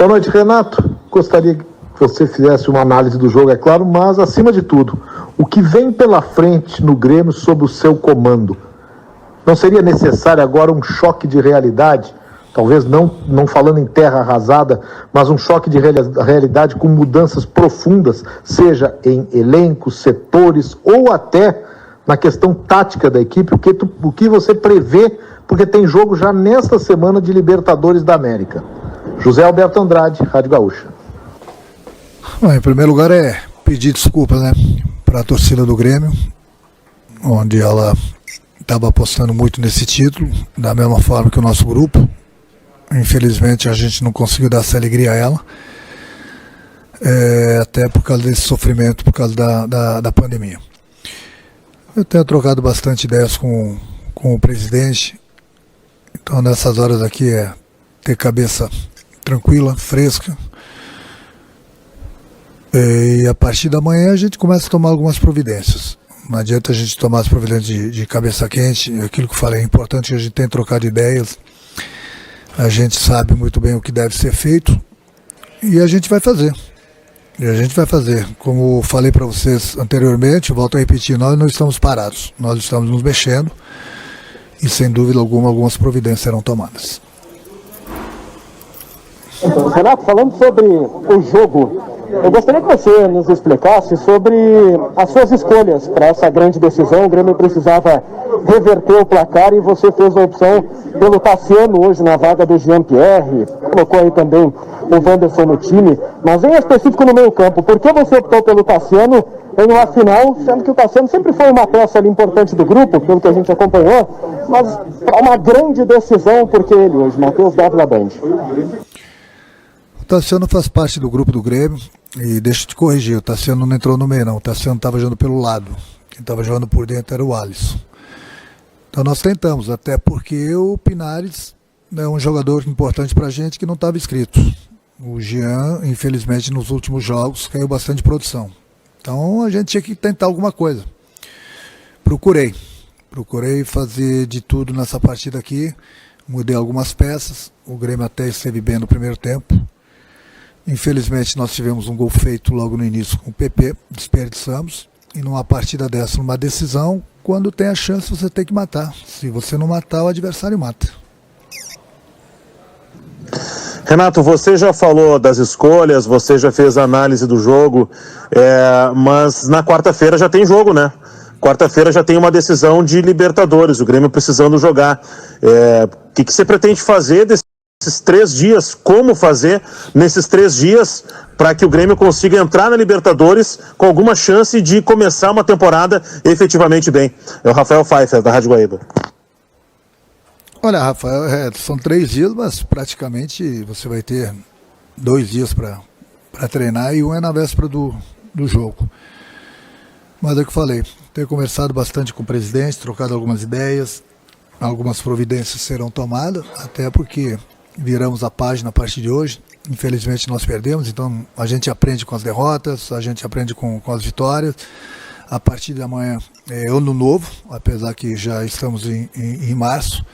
Boa noite, Renato. Gostaria que você fizesse uma análise do jogo, é claro, mas, acima de tudo, o que vem pela frente no Grêmio sob o seu comando? Não seria necessário agora um choque de realidade? Talvez não falando em terra arrasada, mas um choque de realidade com mudanças profundas, seja em elencos, setores ou até na questão tática da equipe. O que você prevê, porque tem jogo já nesta semana de Libertadores da América. José Alberto Andrade, Rádio Gaúcha. Bom, em primeiro lugar pedir desculpas, para a torcida do Grêmio, onde ela estava apostando muito nesse título, da mesma forma que o nosso grupo. Infelizmente a gente não conseguiu dar essa alegria a ela, até por causa desse sofrimento, por causa da pandemia. Eu tenho trocado bastante ideias com o presidente, então nessas horas aqui ter cabeça tranquila, fresca, e a partir da manhã a gente começa a tomar algumas providências. Não adianta a gente tomar as providências de cabeça quente, aquilo que eu falei, é importante que a gente tenha trocado ideias. A gente sabe muito bem o que deve ser feito e a gente vai fazer. Como falei para vocês anteriormente, volto a repetir, nós não estamos parados, nós estamos nos mexendo e sem dúvida alguma algumas providências serão tomadas. Renato, falando sobre o jogo, eu gostaria que você nos explicasse sobre as suas escolhas para essa grande decisão. O Grêmio precisava reverter o placar e você fez a opção pelo Tassiano hoje na vaga do Jean-Pierre, colocou aí também o Wanderson no time, mas em específico no meio campo, por que você optou pelo Tassiano em uma final, sendo que o Tassiano sempre foi uma peça ali importante do grupo, pelo que a gente acompanhou, mas para uma grande decisão, porque ele hoje, Matheus Dávila Band. O Tassiano faz parte do grupo do Grêmio e deixa eu te corrigir, o Tassiano não entrou no meio não, o Tassiano estava jogando pelo lado, quem estava jogando por dentro era o Alisson. Então nós tentamos, até porque o Pinares é um jogador importante para a gente que não estava inscrito. O Jean, infelizmente, nos últimos jogos caiu bastante produção. Então a gente tinha que tentar alguma coisa. Procurei fazer de tudo nessa partida aqui, mudei algumas peças, o Grêmio até esteve bem no primeiro tempo. Infelizmente nós tivemos um gol feito logo no início com o PP, desperdiçamos, e numa partida dessa, numa decisão, quando tem a chance você tem que matar. Se você não matar, o adversário mata. Renato, você já falou das escolhas, você já fez a análise do jogo, mas na quarta-feira já tem jogo, né? Quarta-feira já tem uma decisão de Libertadores, o Grêmio precisando jogar. O que você pretende fazer desses 3 dias? Como fazer nesses 3 dias para que o Grêmio consiga entrar na Libertadores com alguma chance de começar uma temporada efetivamente bem? É o Rafael Pfeiffer, da Rádio Guaíba. Olha, Rafael, são 3 dias, mas praticamente você vai ter 2 dias para treinar e um é na véspera do jogo. Mas é o que eu falei, tenho conversado bastante com o presidente, trocado algumas ideias, algumas providências serão tomadas, até porque viramos a página a partir de hoje. Infelizmente nós perdemos, então a gente aprende com as derrotas, a gente aprende com as vitórias. A partir de amanhã é ano novo, apesar que já estamos em março.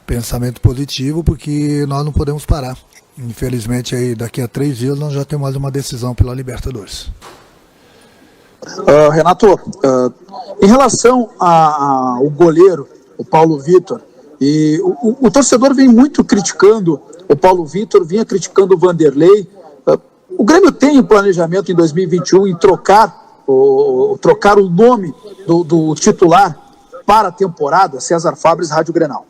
Pensamento positivo, porque nós não podemos parar. Infelizmente, aí, daqui a 3 dias nós já temos mais uma decisão pela Libertadores. Renato, em relação ao goleiro, o Paulo Vitor, e o torcedor vem muito criticando o Paulo Vitor, vinha criticando o Vanderlei. O Grêmio tem um planejamento em 2021 em trocar o nome do titular para a temporada. César Fabres, Rádio Grenal.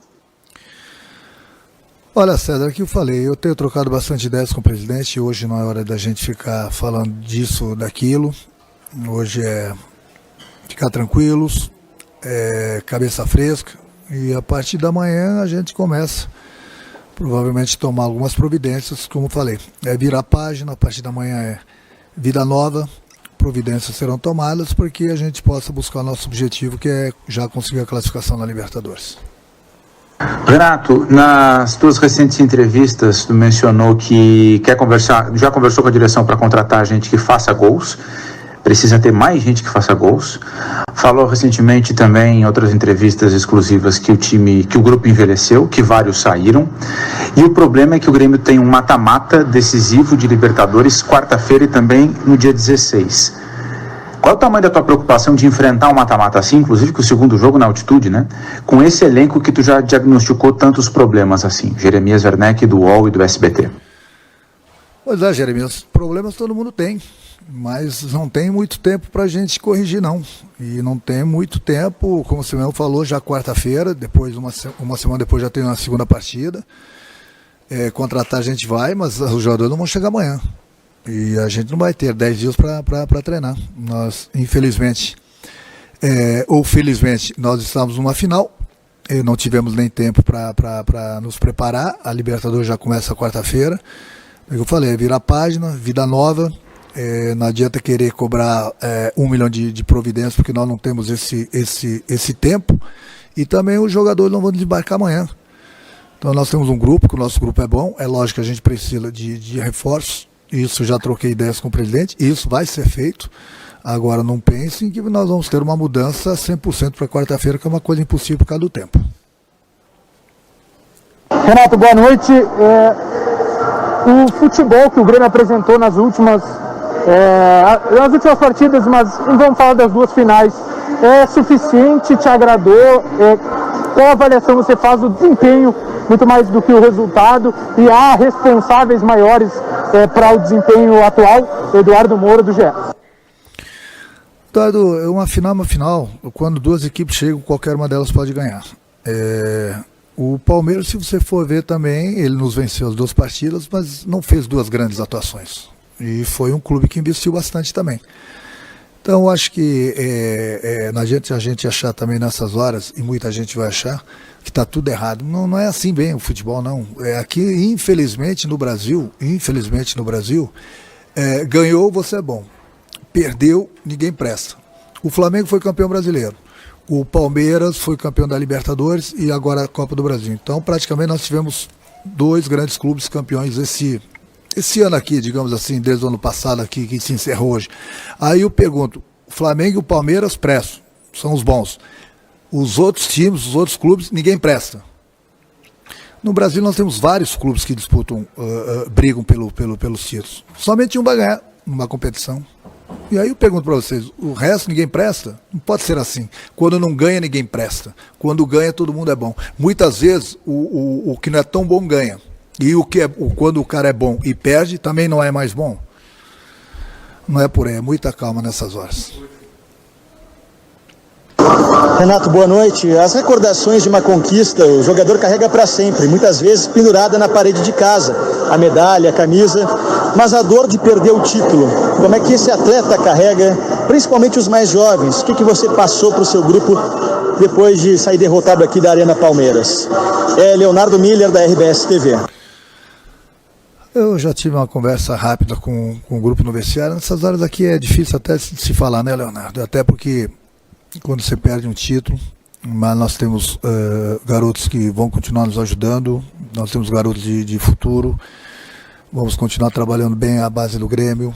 Olha, César, aqui eu falei, eu tenho trocado bastante ideias com o presidente, hoje não é hora da gente ficar falando disso, daquilo, hoje é ficar tranquilos, cabeça fresca, e a partir da manhã a gente começa, provavelmente, tomar algumas providências, como eu falei, virar a página, a partir da manhã é vida nova, providências serão tomadas, porque a gente possa buscar o nosso objetivo, que é já conseguir a classificação na Libertadores. Renato, nas tuas recentes entrevistas, tu mencionou que quer conversar, já conversou com a direção para contratar gente que faça gols. precisa ter mais gente que faça gols. Falou recentemente também em outras entrevistas exclusivas que o grupo envelheceu, que vários saíram. E o problema é que o Grêmio tem um mata-mata decisivo de Libertadores quarta-feira e também no dia 16. Qual é o tamanho da tua preocupação de enfrentar um mata-mata assim, inclusive com o segundo jogo na altitude, né? Com esse elenco que tu já diagnosticou tantos problemas assim, Jeremias Werneck do UOL e do SBT. Pois é, Jeremias, problemas todo mundo tem, mas não tem muito tempo para a gente corrigir, não. E não tem muito tempo, como você mesmo falou, já quarta-feira, depois uma semana depois já tem uma segunda partida. Contratar a gente vai, mas os jogadores não vão chegar amanhã. E a gente não vai ter 10 dias para treinar. Nós, infelizmente, ou felizmente, nós estamos numa final, e não tivemos nem tempo para nos preparar. A Libertadores já começa quarta-feira. Eu falei, virar página, vida nova, não adianta querer cobrar 1 milhão de providências, porque nós não temos esse tempo, e também os jogadores não vão desembarcar amanhã. Então nós temos um grupo, que o nosso grupo é bom, é lógico que a gente precisa de reforços, isso já troquei ideias com o presidente, e isso vai ser feito. Agora não pensem que nós vamos ter uma mudança 100% para quarta-feira, que é uma coisa impossível por causa do tempo. Renato, boa noite. O futebol que o Grêmio apresentou nas últimas partidas, mas vamos falar das duas finais, é suficiente? Te agradou? Qual avaliação você faz do desempenho, muito mais do que o resultado? E há responsáveis maiores para o desempenho atual? Eduardo Moura, do GE. Eduardo, uma final. Quando duas equipes chegam, qualquer uma delas pode ganhar. O Palmeiras, se você for ver também, ele nos venceu as duas partidas, mas não fez duas grandes atuações. E foi um clube que investiu bastante também. Então, eu acho que a gente achar também nessas horas, e muita gente vai achar, que está tudo errado. Não é assim bem o futebol, não. Aqui, infelizmente, no Brasil, ganhou, você é bom. Perdeu, ninguém presta. O Flamengo foi campeão brasileiro. O Palmeiras foi campeão da Libertadores e agora a Copa do Brasil. Então, praticamente, nós tivemos dois grandes clubes campeões esse ano aqui, digamos assim, desde o ano passado aqui, que se encerrou hoje. Aí eu pergunto, o Flamengo e o Palmeiras prestam, são os bons. Os outros times, os outros clubes, ninguém presta. No Brasil nós temos vários clubes que disputam, brigam pelos títulos. Somente um vai ganhar numa competição. E aí eu pergunto para vocês, o resto ninguém presta? Não pode ser assim. Quando não ganha, ninguém presta. Quando ganha, todo mundo é bom. Muitas vezes o que não é tão bom ganha. E quando o cara é bom e perde, também não é mais bom. Não é por aí, é muita calma nessas horas. Renato, boa noite. As recordações de uma conquista, o jogador carrega para sempre, muitas vezes pendurada na parede de casa, a medalha, a camisa, mas a dor de perder o título, como é que esse atleta carrega, principalmente os mais jovens? O que você passou para o seu grupo depois de sair derrotado aqui da Arena Palmeiras? Leonardo Miller, da RBS TV. Eu já tive uma conversa rápida com o grupo no vestiário. Nessas horas aqui é difícil até se falar, né, Leonardo? Até porque quando você perde um título, mas nós temos garotos que vão continuar nos ajudando, nós temos garotos de futuro, vamos continuar trabalhando bem a base do Grêmio.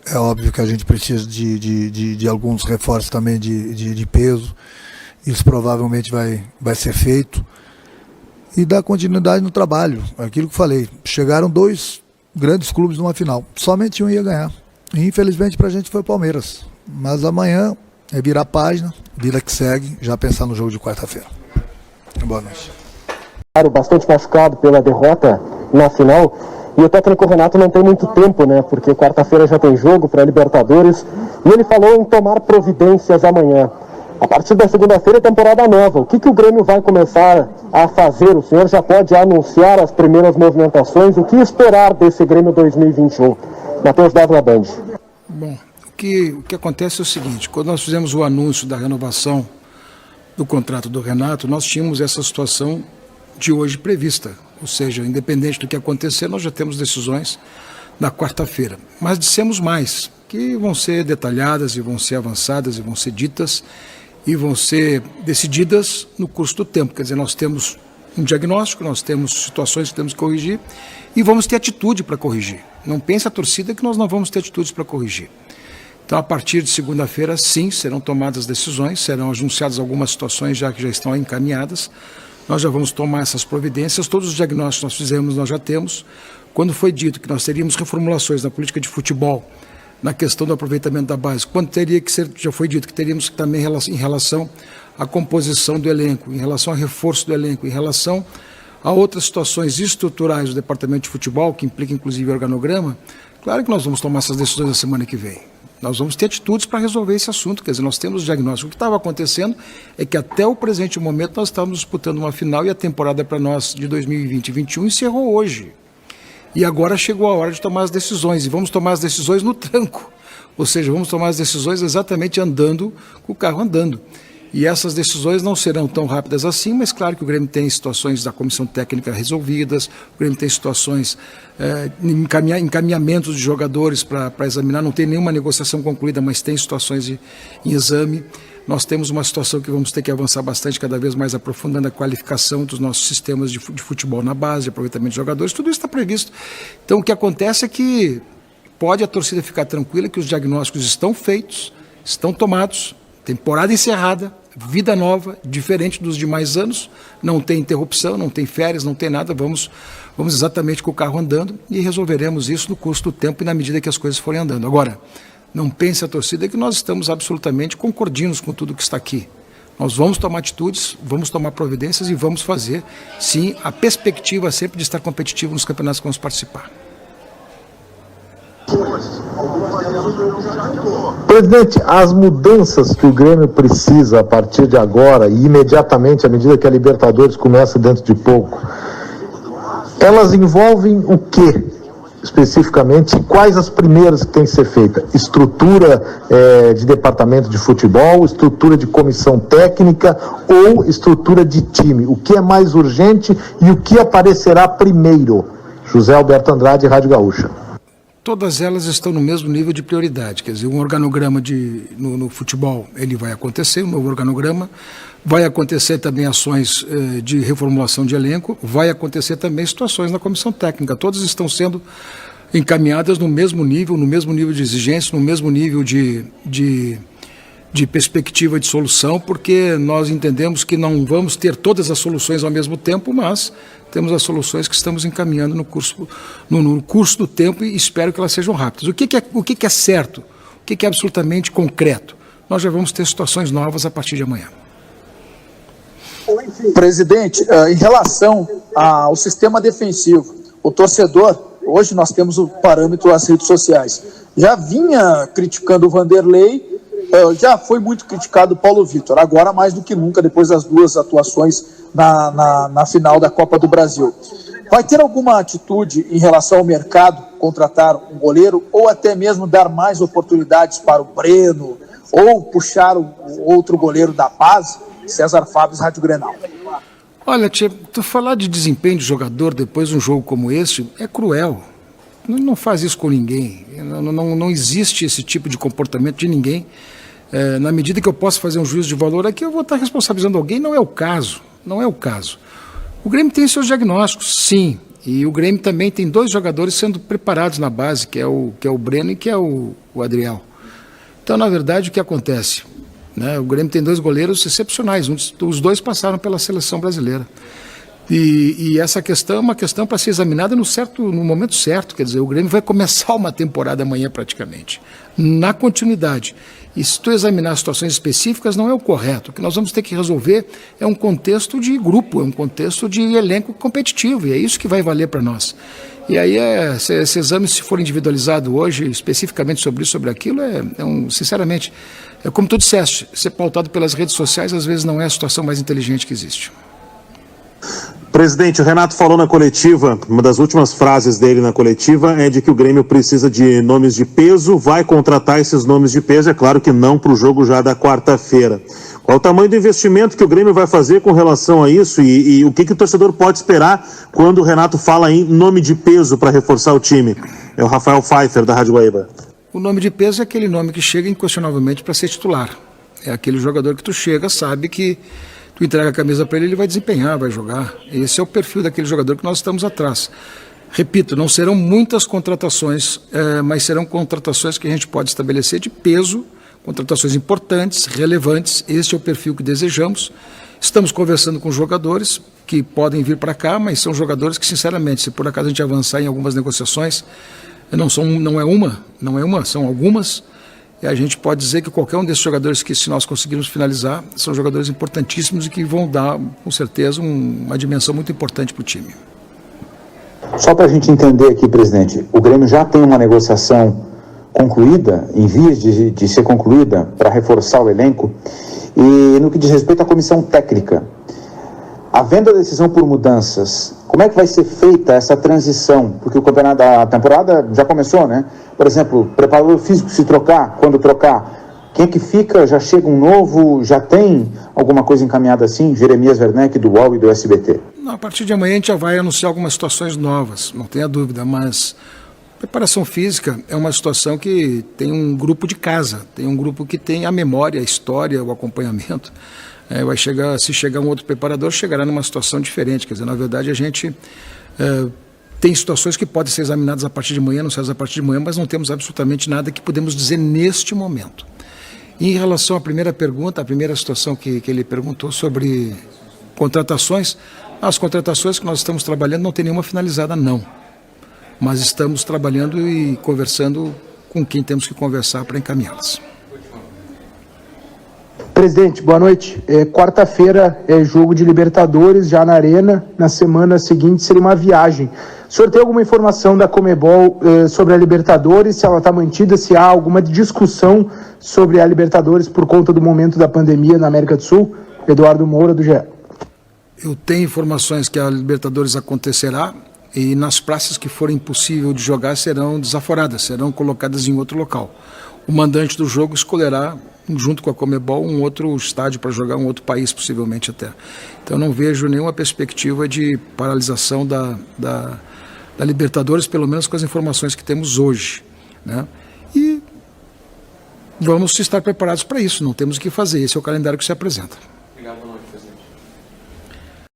É óbvio que a gente precisa de alguns reforços também de peso, isso provavelmente vai ser feito. E dar continuidade no trabalho, aquilo que falei, chegaram dois grandes clubes numa final, somente um ia ganhar, e infelizmente pra gente foi o Palmeiras, mas amanhã é virar a página, vida que segue, já pensar no jogo de quarta-feira. Boa noite. Bastante machucado pela derrota na final, e o técnico Renato não tem muito tempo, né, porque quarta-feira já tem jogo para Libertadores, e ele falou em tomar providências amanhã. A partir da segunda-feira é temporada nova. O que o Grêmio vai começar a fazer? O senhor já pode anunciar as primeiras movimentações. O que esperar desse Grêmio 2021? Matheus Dávila, Band. Bom, o que acontece é o seguinte. Quando nós fizemos o anúncio da renovação do contrato do Renato, nós tínhamos essa situação de hoje prevista. Ou seja, independente do que acontecer, nós já temos decisões na quarta-feira. Mas dissemos mais, que vão ser detalhadas e vão ser avançadas e vão ser ditas e vão ser decididas no curso do tempo. Quer dizer, nós temos um diagnóstico, nós temos situações que temos que corrigir e vamos ter atitude para corrigir. Não pense a torcida que nós não vamos ter atitudes para corrigir. Então, a partir de segunda-feira, sim, serão tomadas decisões, serão anunciadas algumas situações que já estão encaminhadas. Nós já vamos tomar essas providências, todos os diagnósticos que nós fizemos, nós já temos. Quando foi dito que nós teríamos reformulações na política de futebol, na questão do aproveitamento da base, quando teria que ser, já foi dito que teríamos que também em relação à composição do elenco, em relação ao reforço do elenco, em relação a outras situações estruturais do departamento de futebol, que implica inclusive organograma, claro que nós vamos tomar essas decisões na semana que vem. Nós vamos ter atitudes para resolver esse assunto, quer dizer, nós temos diagnóstico. O que estava acontecendo é que até o presente momento nós estávamos disputando uma final e a temporada para nós de 2020 e 2021 encerrou hoje. E agora chegou a hora de tomar as decisões, e vamos tomar as decisões no tranco, ou seja, vamos tomar as decisões exatamente andando, com o carro andando. E essas decisões não serão tão rápidas assim, mas claro que o Grêmio tem situações da comissão técnica resolvidas, o Grêmio tem situações, encaminhamentos de jogadores para examinar, não tem nenhuma negociação concluída, mas tem situações em exame. Nós temos uma situação que vamos ter que avançar bastante, cada vez mais aprofundando a qualificação dos nossos sistemas de futebol na base, de aproveitamento de jogadores, tudo isso está previsto. Então o que acontece é que pode a torcida ficar tranquila que os diagnósticos estão feitos, estão tomados, temporada encerrada, vida nova, diferente dos demais anos, não tem interrupção, não tem férias, não tem nada, vamos exatamente com o carro andando e resolveremos isso no curso do tempo e na medida que as coisas forem andando. Agora, não pense a torcida que nós estamos absolutamente concordinos com tudo que está aqui. Nós vamos tomar atitudes, vamos tomar providências e vamos fazer, sim, a perspectiva sempre de estar competitivo nos campeonatos que vamos participar. Presidente, as mudanças que o Grêmio precisa a partir de agora e imediatamente, à medida que a Libertadores começa dentro de pouco, elas envolvem o quê, especificamente? E quais as primeiras que têm que ser feitas? Estrutura de departamento de futebol, estrutura de comissão técnica ou estrutura de time? O que é mais urgente e o que aparecerá primeiro? José Alberto Andrade, Rádio Gaúcha. Todas elas estão no mesmo nível de prioridade, quer dizer, um organograma no futebol, ele vai acontecer, um novo organograma, vai acontecer também ações de reformulação de elenco, vai acontecer também situações na comissão técnica, todas estão sendo encaminhadas no mesmo nível de exigência, no mesmo nível de perspectiva de solução, porque nós entendemos que não vamos ter todas as soluções ao mesmo tempo, mas temos as soluções que estamos encaminhando no curso do tempo e espero que elas sejam rápidas. O que é certo? O que é absolutamente concreto? Nós já vamos ter situações novas a partir de amanhã. Presidente, em relação ao sistema defensivo, o torcedor, hoje nós temos o parâmetro das redes sociais, já vinha criticando o Vanderlei, já foi muito criticado o Paulo Vitor, agora mais do que nunca, depois das duas atuações na final da Copa do Brasil. Vai ter alguma atitude em relação ao mercado, contratar um goleiro, ou até mesmo dar mais oportunidades para o Breno, ou puxar o outro goleiro da base? César Fábio, Rádio Grenal. Olha, tia, tu falar de desempenho de jogador depois de um jogo como este é cruel. Não faz isso com ninguém. Não existe esse tipo de comportamento de ninguém. Na medida que eu posso fazer um juízo de valor aqui, eu vou estar responsabilizando alguém. Não é o caso. Não é o caso. O Grêmio tem seus diagnósticos, sim. E o Grêmio também tem dois jogadores sendo preparados na base, que é o Breno e que é o Adriel. Então, na verdade, o que acontece? O Grêmio tem dois goleiros excepcionais. Os dois passaram pela seleção brasileira. E essa questão é uma questão para ser examinada no momento certo. Quer dizer, o Grêmio vai começar uma temporada amanhã praticamente, na continuidade. E se tu examinar situações específicas, não é o correto. O que nós vamos ter que resolver é um contexto de grupo, é um contexto de elenco competitivo, e é isso que vai valer para nós. E aí, esse exame, se for individualizado hoje, especificamente sobre isso, sobre aquilo, sinceramente, como tu disseste, ser pautado pelas redes sociais, às vezes não é a situação mais inteligente que existe. Presidente, o Renato falou na coletiva, uma das últimas frases dele na coletiva é de que o Grêmio precisa de nomes de peso, vai contratar esses nomes de peso, é claro que não para o jogo já da quarta-feira. Qual o tamanho do investimento que o Grêmio vai fazer com relação a isso e o que o torcedor pode esperar quando o Renato fala em nome de peso para reforçar o time? É o Rafael Pfeiffer, da Rádio Guaíba. O nome de peso é aquele nome que chega inquestionavelmente para ser titular. É aquele jogador que tu chega, sabe que tu entrega a camisa para ele, ele vai desempenhar, vai jogar. Esse é o perfil daquele jogador que nós estamos atrás. Repito, não serão muitas contratações, mas serão contratações que a gente pode estabelecer de peso, contratações importantes, relevantes. Este é o perfil que desejamos. Estamos conversando com jogadores que podem vir para cá, mas são jogadores que, sinceramente, se por acaso a gente avançar em algumas negociações, não é uma, são algumas. E a gente pode dizer que qualquer um desses jogadores que, se nós conseguirmos finalizar, são jogadores importantíssimos e que vão dar, com certeza, uma dimensão muito importante para o time. Só para a gente entender aqui, presidente, o Grêmio já tem uma negociação concluída, em vias de ser concluída, para reforçar o elenco. E no que diz respeito à comissão técnica, havendo a decisão por mudanças, como é que vai ser feita essa transição? Porque o campeonato da temporada já começou, né? Por exemplo, preparador físico se trocar, quando trocar, quem é que fica? Já chega um novo? Já tem alguma coisa encaminhada assim? Jeremias Werneck, do UOL e do SBT. A partir de amanhã a gente já vai anunciar algumas situações novas, não tenha dúvida, mas preparação física é uma situação que tem um grupo de casa, tem um grupo que tem a memória, a história, o acompanhamento. Se chegar um outro preparador, chegará numa situação diferente. Quer dizer, na verdade, a gente tem situações que podem ser examinadas a partir de manhã, anunciadas a partir de manhã, mas não temos absolutamente nada que podemos dizer neste momento. E em relação à primeira pergunta, a primeira situação que ele perguntou sobre contratações, as contratações que nós estamos trabalhando não tem nenhuma finalizada, não. Mas estamos trabalhando e conversando com quem temos que conversar para encaminhá-las. Presidente, boa noite. Quarta-feira é jogo de Libertadores, já na Arena. Na semana seguinte seria uma viagem. O senhor tem alguma informação da Conmebol sobre a Libertadores, se ela está mantida, se há alguma discussão sobre a Libertadores por conta do momento da pandemia na América do Sul? Eduardo Moura, do GE. Eu tenho informações que a Libertadores acontecerá e nas praças que forem possível de jogar serão desaforadas, serão colocadas em outro local. O mandante do jogo escolherá, junto com a Conmebol, um outro estádio para jogar, um outro país possivelmente até. Então não vejo nenhuma perspectiva de paralisação da Libertadores, pelo menos com as informações que temos hoje, né? E vamos estar preparados para isso, não temos o que fazer, esse é o calendário que se apresenta.